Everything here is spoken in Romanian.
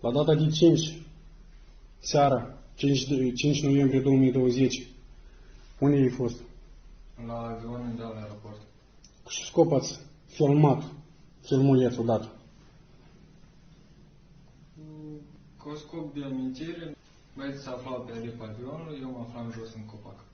La data de 5, seara, 5 noiembrie 2020, unde ai fost? La avion de la aeroport. Cu ce scop ați filmat filmulețul dat? Cu scop de amintire, băieții se aflau pe aripa avionului, eu mă aflam jos în copac.